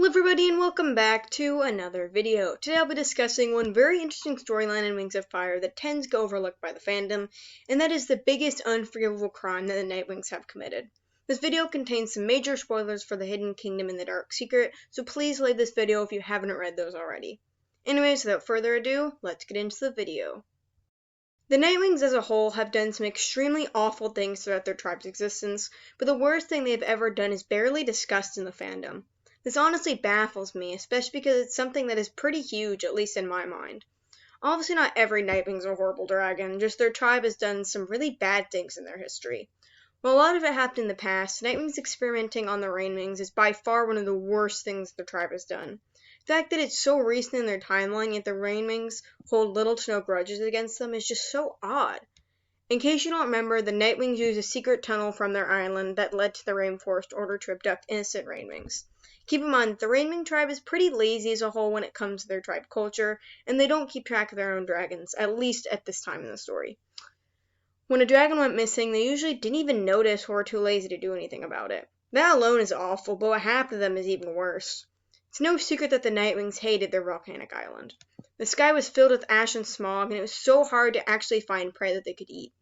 Hello everybody and welcome back to another video. Today I'll be discussing one very interesting storyline in Wings of Fire that tends to go overlooked by the fandom, and that is the biggest unforgivable crime that the NightWings have committed. This video contains some major spoilers for the Hidden Kingdom and the Dark Secret, so please like this video if you haven't read those already. Anyways, without further ado, let's get into the video. The NightWings as a whole have done some extremely awful things throughout their tribe's existence, but the worst thing they've ever done is barely discussed in the fandom. This honestly baffles me, especially because it's something that is pretty huge, at least in my mind. Obviously not every Nightwing's a horrible dragon, just their tribe has done some really bad things in their history. While a lot of it happened in the past, Nightwings experimenting on the Rainwings is by far one of the worst things their tribe has done. The fact that it's so recent in their timeline, yet the Rainwings hold little to no grudges against them is just so odd. In case you don't remember, the Nightwings used a secret tunnel from their island that led to the rainforest in order to abduct innocent Rainwings. Keep in mind, the Rainwing tribe is pretty lazy as a whole when it comes to their tribe culture, and they don't keep track of their own dragons, at least at this time in the story. When a dragon went missing, they usually didn't even notice or were too lazy to do anything about it. That alone is awful, but what happened to them is even worse. It's no secret that the Nightwings hated their volcanic island. The sky was filled with ash and smog, and it was so hard to actually find prey that they could eat.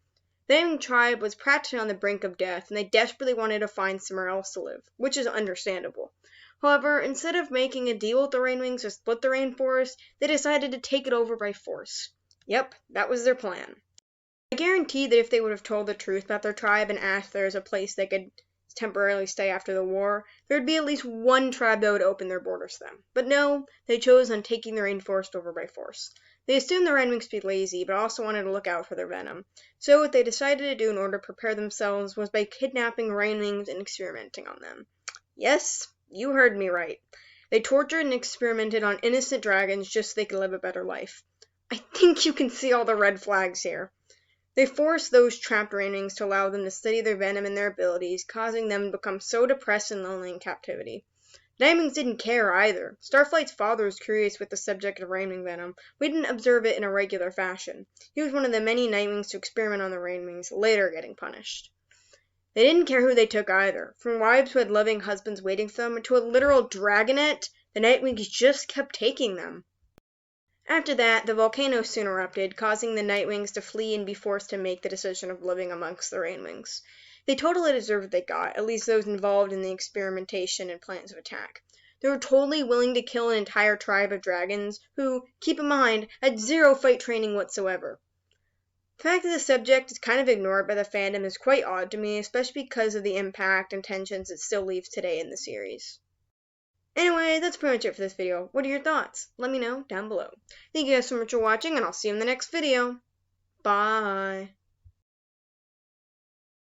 The Nightwing tribe was practically on the brink of death, and they desperately wanted to find somewhere else to live, which is understandable. However, instead of making a deal with the Rainwings to split the rainforest, they decided to take it over by force. Yep, that was their plan. I guarantee that if they would have told the truth about their tribe and asked if there was a place they could temporarily stay after the war, there would be at least one tribe that would open their borders to them. But no, they chose on taking the rainforest over by force. They assumed the Rainwings to be lazy, but also wanted to look out for their venom. So what they decided to do in order to prepare themselves was by kidnapping Rainwings and experimenting on them. Yes, you heard me right. They tortured and experimented on innocent dragons just so they could live a better life. I think you can see all the red flags here. They forced those trapped Rainwings to allow them to study their venom and their abilities, causing them to become so depressed and lonely in captivity. The Nightwings didn't care either. Starflight's father was curious with the subject of Rainwing venom, but he didn't observe it in a regular fashion. He was one of the many Nightwings to experiment on the Rainwings, later getting punished. They didn't care who they took either. From wives who had loving husbands waiting for them to a literal dragonette, the Nightwings just kept taking them. After that, the volcano soon erupted, causing the Nightwings to flee and be forced to make the decision of living amongst the Rainwings. They totally deserved what they got, at least those involved in the experimentation and plans of attack. They were totally willing to kill an entire tribe of dragons who, keep in mind, had zero fight training whatsoever. The fact that the subject is kind of ignored by the fandom is quite odd to me, especially because of the impact and tensions it still leaves today in the series. Anyway, that's pretty much it for this video. What are your thoughts? Let me know down below. Thank you guys so much for watching, and I'll see you in the next video. Bye!